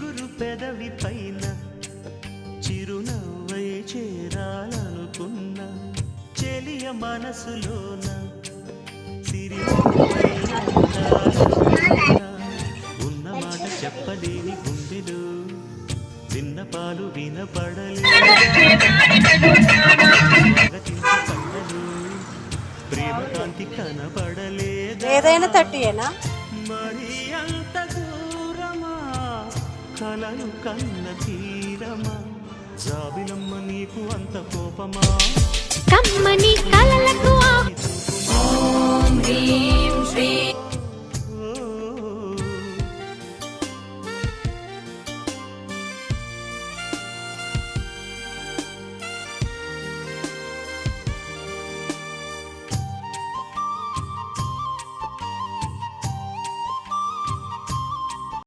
చిగురు పెదవి పైన చిరునవ్వై చేరాలనుకున్నా చెలియ మనసులోన ఉన్న మాట చెప్పలేని గుండెలు విన్నపాలు వినపడలేదు ప్రేమ కాంతి కనపడలేదు ఏదైనా తట్టియేనా మరి అంత దూరమా కలలు కన్న తీరమా జాబిలమ్మ నీకు అంత కోపమా కమ్మని కలలకు ఓం హ్రీం శ్రీ